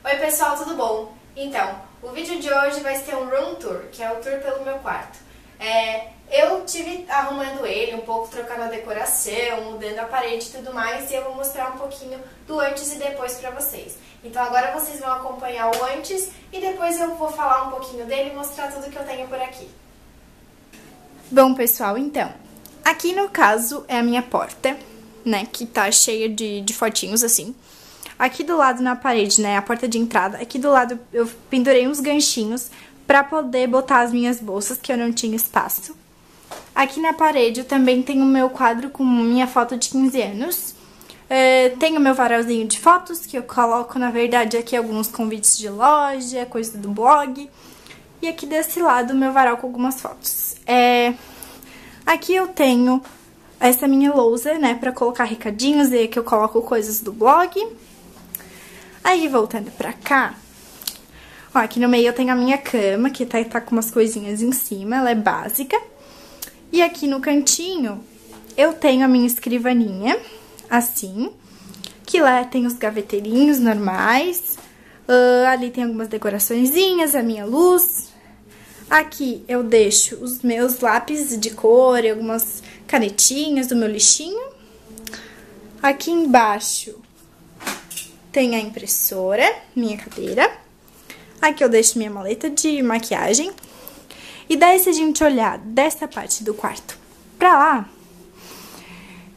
Oi pessoal, tudo bom? Então, o vídeo de hoje vai ser um room tour, que é o tour pelo meu quarto. Eu tive arrumando ele um pouco, trocando a decoração, mudando a parede e tudo mais, e eu vou mostrar um pouquinho do antes e depois pra vocês. Então agora vocês vão acompanhar o antes e depois eu vou falar um pouquinho dele e mostrar tudo que eu tenho por aqui. Bom pessoal, então, aqui no caso é a minha porta, né, que tá cheia de fotinhos assim. Aqui do lado na parede, né, a porta de entrada, aqui do lado eu pendurei uns ganchinhos pra poder botar as minhas bolsas, que eu não tinha espaço. Aqui na parede eu também tenho o meu quadro com minha foto de 15 anos. Tenho meu varalzinho de fotos, que eu coloco, na verdade, aqui alguns convites de loja, coisa do blog. E aqui desse lado o meu varal com algumas fotos. Aqui eu tenho essa minha lousa, né, pra colocar recadinhos, e aqui eu coloco coisas do blog. Aí, voltando pra cá, ó, aqui no meio eu tenho a minha cama, que tá com umas coisinhas em cima, ela é básica. E aqui no cantinho, eu tenho a minha escrivaninha, assim, que lá tem os gaveteirinhos normais. Ali tem algumas decoraçõezinhas, a minha luz. Aqui eu deixo os meus lápis de cor e algumas canetinhas do meu lixinho. Aqui embaixo tem a impressora, minha cadeira. Aqui eu deixo minha maleta de maquiagem. E daí, se a gente olhar dessa parte do quarto pra lá,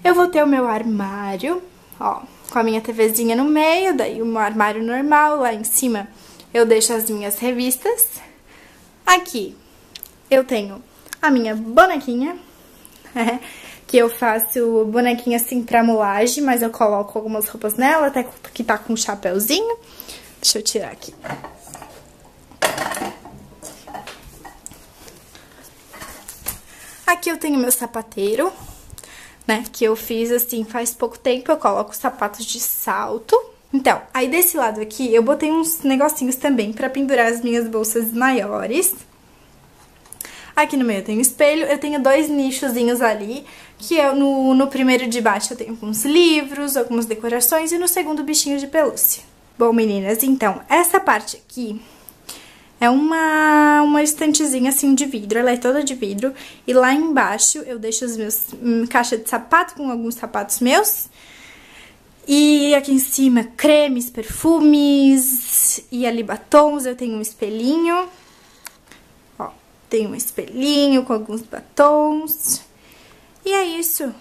eu vou ter o meu armário, ó, com a minha TVzinha no meio, daí o meu armário normal. Lá em cima eu deixo as minhas revistas. Aqui eu tenho a minha bonequinha, que eu faço bonequinha assim pra mulagem, mas eu coloco algumas roupas nela, até que tá com um chapéuzinho. Deixa eu tirar aqui. Aqui eu tenho meu sapateiro, né, que eu fiz assim faz pouco tempo, eu coloco sapatos de salto. Então, aí desse lado aqui eu botei uns negocinhos também pra pendurar as minhas bolsas maiores. Aqui no meio eu tenho espelho, eu tenho dois nichozinhos ali, que eu, no primeiro de baixo eu tenho alguns livros, algumas decorações, e no segundo bichinho de pelúcia. Bom, meninas, então, essa parte aqui é uma estantezinha assim de vidro, ela é toda de vidro, e lá embaixo eu deixo os meus caixa de sapato com alguns sapatos meus. E aqui em cima, cremes, perfumes e ali batons, eu tenho um espelhinho. Ó, tem um espelhinho com alguns batons. E é isso.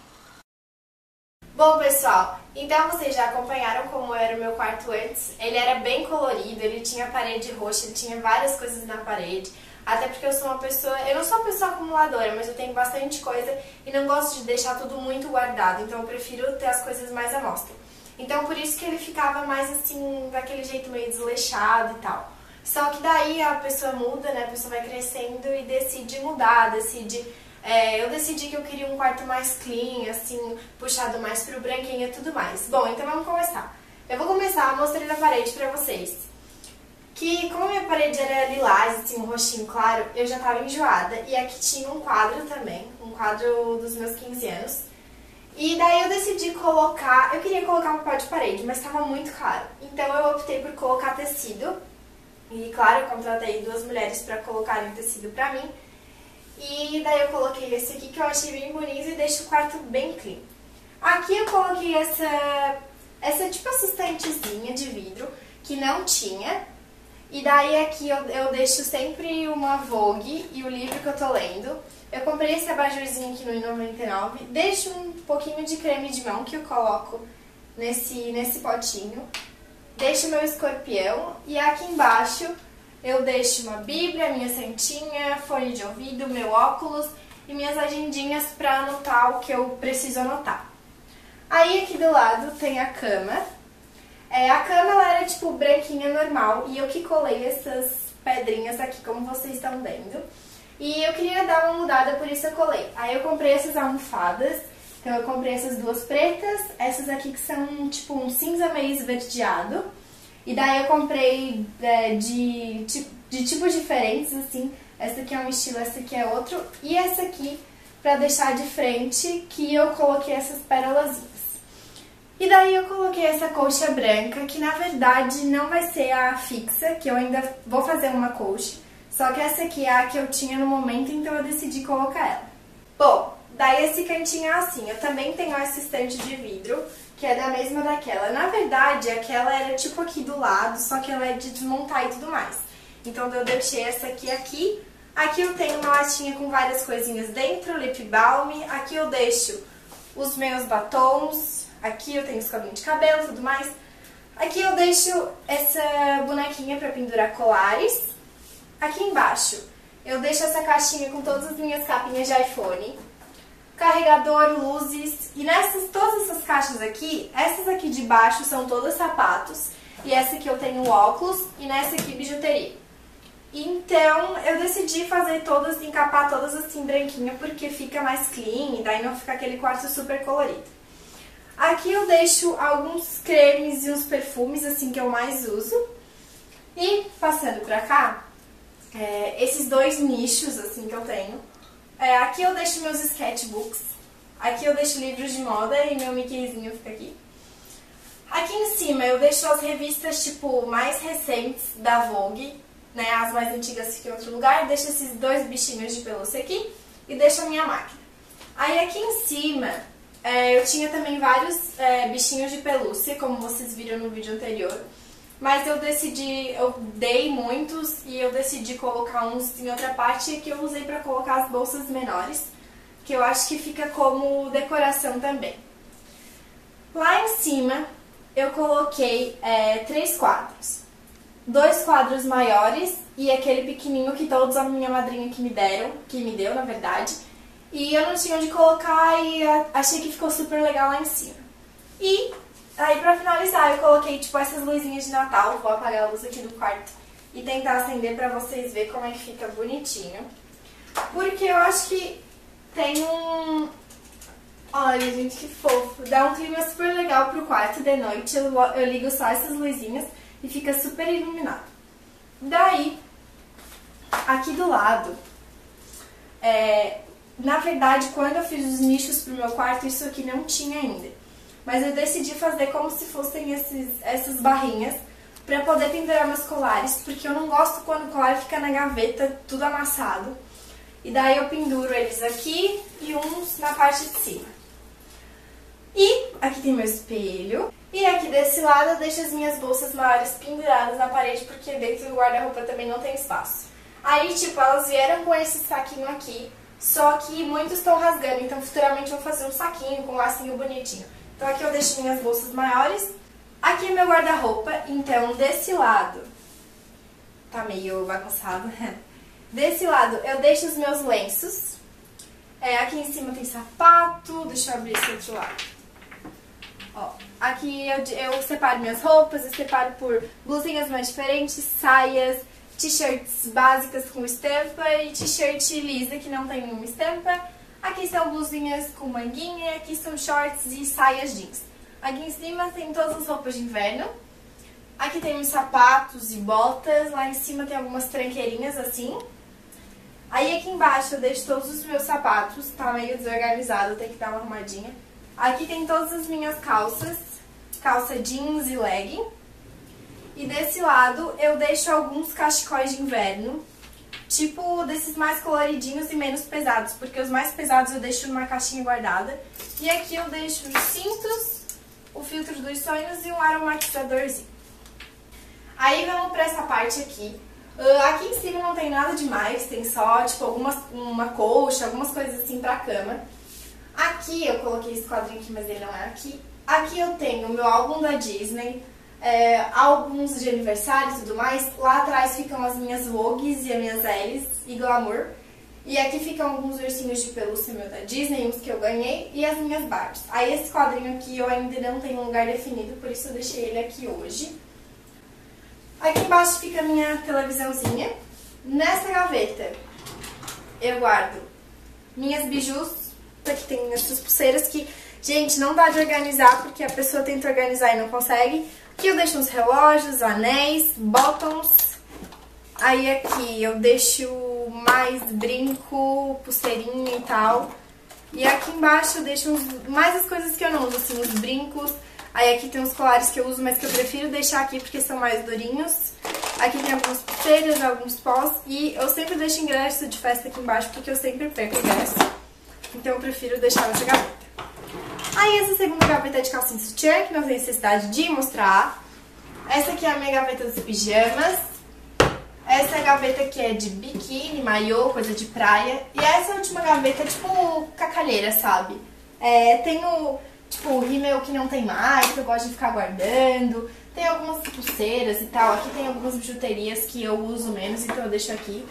Bom, pessoal, então vocês já acompanharam como era o meu quarto antes. Ele era bem colorido, ele tinha parede roxa, ele tinha várias coisas na parede. Até porque eu sou uma pessoa, eu não sou uma pessoa acumuladora, mas eu tenho bastante coisa e não gosto de deixar tudo muito guardado. Então eu prefiro ter as coisas mais à mostra. Então por isso que ele ficava mais assim, daquele jeito meio desleixado e tal. Só que daí a pessoa muda, né, a pessoa vai crescendo e decide mudar, eu decidi que eu queria um quarto mais clean, assim, puxado mais pro branquinho e tudo mais. Bom, então vamos começar. Eu vou começar mostrando a parede pra vocês. Que como a minha parede era lilás, assim, um roxinho claro, eu já tava enjoada. E aqui tinha um quadro também, um quadro dos meus 15 anos. E daí eu decidi colocar, eu queria colocar um papel de parede, mas tava muito caro. Então eu optei por colocar tecido. E claro, eu contratei duas mulheres pra colocarem tecido pra mim. E daí eu coloquei esse aqui que eu achei bem bonito e deixa o quarto bem clean. Aqui eu coloquei essa tipo assistentezinha de vidro que não tinha. E daí aqui eu deixo sempre uma Vogue e o livro que eu tô lendo. Eu comprei esse abajurzinho aqui no R$1,99. Deixo um pouquinho de creme de mão que eu coloco nesse potinho. Deixo meu escorpião e aqui embaixo eu deixo uma bíblia, minha santinha, fone de ouvido, meu óculos e minhas agendinhas pra anotar o que eu preciso anotar. Aí aqui do lado tem a cama. A cama ela era tipo branquinha normal e eu que colei essas pedrinhas aqui, como vocês estão vendo. E eu queria dar uma mudada, por isso eu colei. Aí eu comprei essas almofadas. Então eu comprei essas duas pretas, essas aqui que são tipo um cinza meio esverdeado. E daí eu comprei de tipos diferentes, assim. Essa aqui é um estilo, essa aqui é outro. E essa aqui pra deixar de frente, que eu coloquei essas pérolazinhas. E daí eu coloquei essa colcha branca, que na verdade não vai ser a fixa, que eu ainda vou fazer uma colcha. Só que essa aqui é a que eu tinha no momento, então eu decidi colocar ela. Bom, daí esse cantinho é assim. Eu também tenho essa estante de vidro, que é da mesma daquela. Na verdade, aquela era tipo aqui do lado, só que ela é de desmontar e tudo mais. Então eu deixei essa aqui. Aqui eu tenho uma latinha com várias coisinhas dentro, lip balm. Aqui eu deixo os meus batons. Aqui eu tenho escovinha de cabelo e tudo mais. Aqui eu deixo essa bonequinha pra pendurar colares. Aqui embaixo eu deixo essa caixinha com todas as minhas capinhas de iPhone. Carregador, luzes. E todas essas caixas aqui, essas aqui de baixo são todas sapatos. E essa aqui eu tenho óculos e nessa aqui bijuteria. Então eu decidi fazer todas, encapar todas assim branquinha, porque fica mais clean e daí não fica aquele quarto super colorido. Aqui eu deixo alguns cremes e uns perfumes assim que eu mais uso. E passando pra cá, esses dois nichos assim que eu tenho. Aqui eu deixo meus sketchbooks. Aqui eu deixo livros de moda e meu Mickeyzinho fica aqui. Aqui em cima eu deixo as revistas tipo mais recentes da Vogue, né? As mais antigas ficam em outro lugar. Deixo esses dois bichinhos de pelúcia aqui e deixo a minha máquina. Aí aqui em cima eu tinha também vários bichinhos de pelúcia, como vocês viram no vídeo anterior. Mas eu dei muitos e eu decidi colocar uns em outra parte que eu usei pra colocar as bolsas menores, que eu acho que fica como decoração também. Lá em cima eu coloquei 3 quadros. 2 quadros maiores e aquele pequenininho que todos a minha madrinha que me deu, na verdade. E eu não tinha onde colocar e achei que ficou super legal lá em cima. E aí pra finalizar eu coloquei tipo essas luzinhas de Natal. Vou apagar a luz aqui do quarto e tentar acender pra vocês verem como é que fica bonitinho. Porque eu acho que tem um... Olha, gente, que fofo. Dá um clima super legal pro quarto de noite. Eu ligo só essas luzinhas e fica super iluminado. Daí, aqui do lado, na verdade, quando eu fiz os nichos pro meu quarto, isso aqui não tinha ainda. Mas eu decidi fazer como se fossem essas barrinhas pra poder pendurar meus colares, porque eu não gosto quando o colar fica na gaveta, tudo amassado. E daí eu penduro eles aqui e uns na parte de cima. E aqui tem meu espelho. E aqui desse lado eu deixo as minhas bolsas maiores penduradas na parede, porque dentro do guarda-roupa também não tem espaço. Aí, tipo, elas vieram com esse saquinho aqui, só que muitos estão rasgando, então futuramente eu vou fazer um saquinho com um lacinho bonitinho. Então aqui eu deixo minhas bolsas maiores. Aqui é meu guarda-roupa, então desse lado tá meio bagunçado. Desse lado eu deixo os meus lenços. Aqui em cima tem sapato, deixa eu abrir esse outro lado. Ó, aqui eu separo minhas roupas, eu separo por blusinhas mais diferentes, saias, t-shirts básicas com estampa e t-shirt lisa que não tem nenhuma estampa. Aqui são blusinhas com manguinha, aqui são shorts e saias jeans. Aqui em cima tem todas as roupas de inverno. Aqui tem os sapatos e botas, lá em cima tem algumas tranqueirinhas assim. Aí aqui embaixo eu deixo todos os meus sapatos, tá meio desorganizado, tem que dar uma arrumadinha. Aqui tem todas as minhas calças, calça jeans e legging. E desse lado eu deixo alguns cachecóis de inverno, tipo desses mais coloridinhos e menos pesados, porque os mais pesados eu deixo numa caixinha guardada. E aqui eu deixo os cintos, o filtro dos sonhos e um aromatizadorzinho. Aí vamos pra essa parte aqui. Aqui em cima não tem nada demais, tem só tipo uma colcha, algumas coisas assim pra cama. Aqui eu coloquei esse quadrinho aqui, mas ele não é aqui. Aqui eu tenho o meu álbum da Disney, álbuns de aniversário e tudo mais. Lá atrás ficam as minhas Vogues e as minhas L's e Glamour. E aqui ficam alguns ursinhos de pelúcia meu da Disney, uns que eu ganhei, e as minhas Barbies. Aí esse quadrinho aqui eu ainda não tenho um lugar definido, por isso eu deixei ele aqui hoje. Aqui embaixo fica a minha televisãozinha. Nessa gaveta eu guardo minhas bijus. Aqui tem essas pulseiras que, gente, não dá de organizar porque a pessoa tenta organizar e não consegue. Aqui eu deixo uns relógios, anéis, bottoms. Aí aqui eu deixo mais brinco, pulseirinha e tal. E aqui embaixo eu deixo mais as coisas que eu não uso, assim, os brincos, Aí aqui tem uns colares que eu uso, mas que eu prefiro deixar aqui porque são mais durinhos. Aqui tem algumas pulseiras, alguns pós. E eu sempre deixo ingresso de festa aqui embaixo porque eu sempre perco ingresso. Então eu prefiro deixar nessa gaveta. Aí essa segunda gaveta é de calcinha e sutiã, que não tem necessidade de mostrar. Essa aqui é a minha gaveta dos pijamas. Essa gaveta aqui é de biquíni, maiô, coisa de praia. E essa última gaveta é tipo cacalheira, sabe? Tenho tipo rímel que não tem mais, que eu gosto de ficar guardando. Tem algumas pulseiras e tal. Aqui tem algumas bijuterias que eu uso menos, então eu deixo aqui.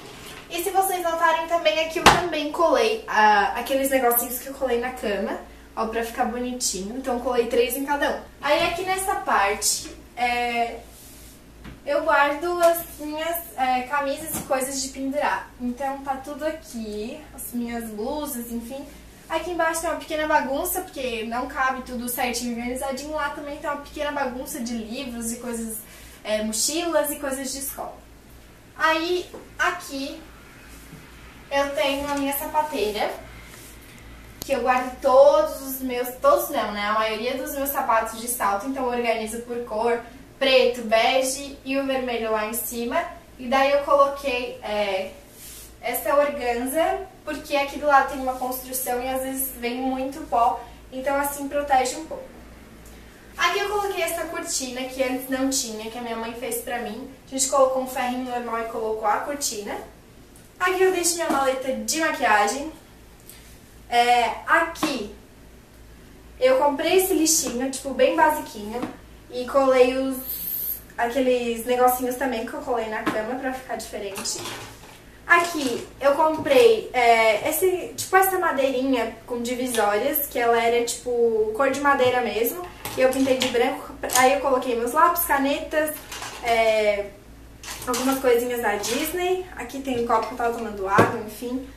E se vocês notarem também, aqui eu também colei aqueles negocinhos que eu colei na cama, ó, pra ficar bonitinho. Então eu colei 3 em cada um. Aí aqui nessa parte, eu guardo as minhas camisas e coisas de pendurar. Então tá tudo aqui, as minhas blusas, enfim. Aqui embaixo tem uma pequena bagunça, porque não cabe tudo certinho organizadinho. Lá também tem uma pequena bagunça de livros e coisas, mochilas e coisas de escola. Aí aqui eu tenho a minha sapateira, que eu guardo todos não, né? A maioria dos meus sapatos de salto, então eu organizo por cor, preto, bege e o vermelho lá em cima. E daí eu coloquei essa organza, porque aqui do lado tem uma construção e às vezes vem muito pó, então assim protege um pouco. Aqui eu coloquei essa cortina que antes não tinha, que a minha mãe fez pra mim. A gente colocou um ferrinho normal e colocou a cortina. Aqui eu deixo minha maleta de maquiagem. Aqui eu comprei esse lixinho, tipo, bem basiquinho. E colei aqueles negocinhos também que eu colei na cama pra ficar diferente. Aqui eu comprei essa madeirinha com divisórias, que ela era tipo cor de madeira mesmo. E eu pintei de branco, aí eu coloquei meus lápis, canetas, algumas coisinhas da Disney. Aqui tem um copo que eu tava tomando água, enfim.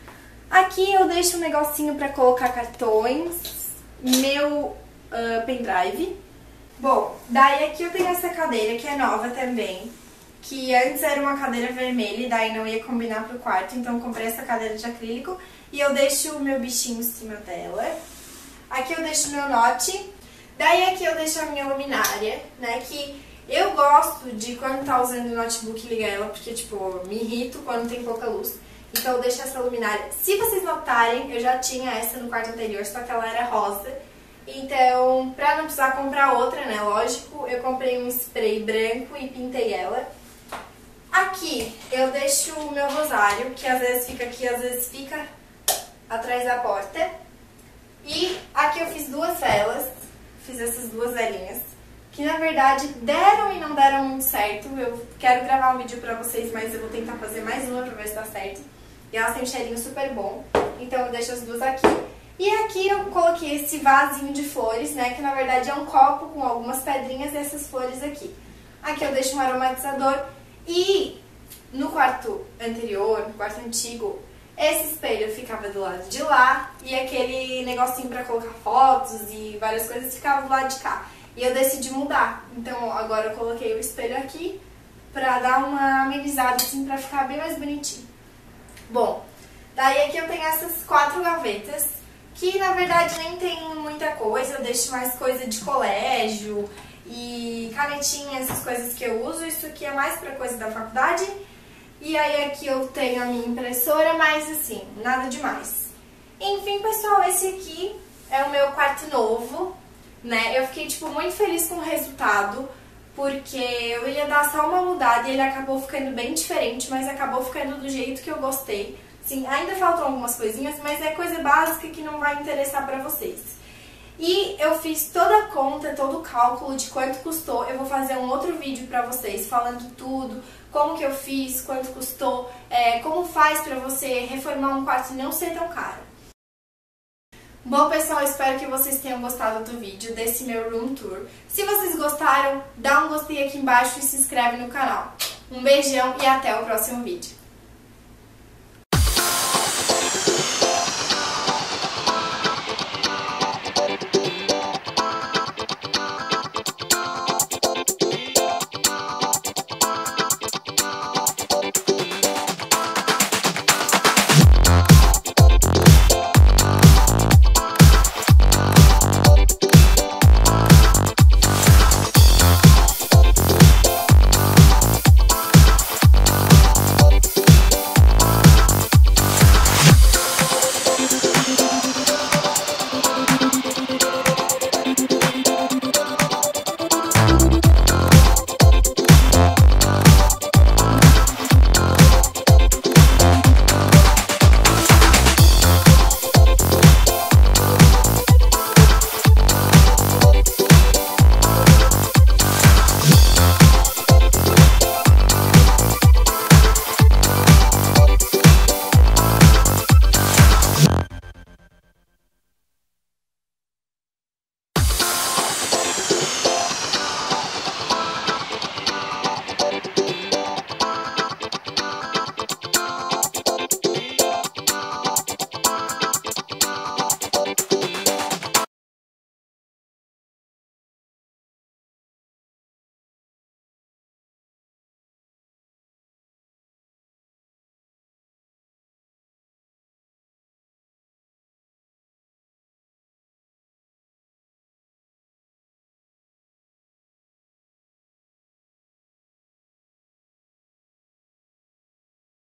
Aqui eu deixo um negocinho pra colocar cartões, meu pendrive. Bom, daí aqui eu tenho essa cadeira que é nova também, que antes era uma cadeira vermelha e daí não ia combinar pro quarto, então eu comprei essa cadeira de acrílico e eu deixo o meu bichinho em cima dela. Aqui eu deixo o meu note, daí aqui eu deixo a minha luminária, né, que eu gosto de quando tá usando o notebook ligar ela, porque tipo, me irrito quando tem pouca luz. Então eu deixo essa luminária. Se vocês notarem, eu já tinha essa no quarto anterior, só que ela era rosa. Então, pra não precisar comprar outra, né, lógico, eu comprei um spray branco e pintei ela. Aqui eu deixo o meu rosário, que às vezes fica aqui, às vezes fica atrás da porta. E aqui eu fiz 2 velas, fiz essas 2 velinhas, que na verdade deram e não deram muito certo. Eu quero gravar um vídeo pra vocês, mas eu vou tentar fazer mais uma pra ver se dá certo. E elas têm um cheirinho super bom, então eu deixo as 2 aqui. E aqui eu coloquei esse vasinho de flores, né, que na verdade é um copo com algumas pedrinhas e essas flores aqui. Aqui eu deixo um aromatizador e no quarto anterior, no quarto antigo, esse espelho ficava do lado de lá e aquele negocinho pra colocar fotos e várias coisas ficava do lado de cá. E eu decidi mudar, então agora eu coloquei o espelho aqui pra dar uma amenizada assim, pra ficar bem mais bonitinho. Bom, daí aqui eu tenho essas 4 gavetas, que na verdade nem tem muita coisa, eu deixo mais coisa de colégio e canetinha, essas coisas que eu uso. Isso aqui é mais pra coisa da faculdade. E aí aqui eu tenho a minha impressora, mas assim, nada demais. Enfim, pessoal, esse aqui é o meu quarto novo, né? Eu fiquei, tipo, muito feliz com o resultado, porque eu ia dar só uma mudada e ele acabou ficando bem diferente, mas acabou ficando do jeito que eu gostei. Sim, ainda faltam algumas coisinhas, mas é coisa básica que não vai interessar pra vocês. E eu fiz toda a conta, todo o cálculo de quanto custou. Eu vou fazer um outro vídeo pra vocês falando tudo, como que eu fiz, quanto custou, como faz pra você reformar um quarto e não ser tão caro. Bom, pessoal, espero que vocês tenham gostado do vídeo, desse meu room tour. Se vocês gostaram, dá um gostei aqui embaixo e se inscreve no canal. Um beijão e até o próximo vídeo.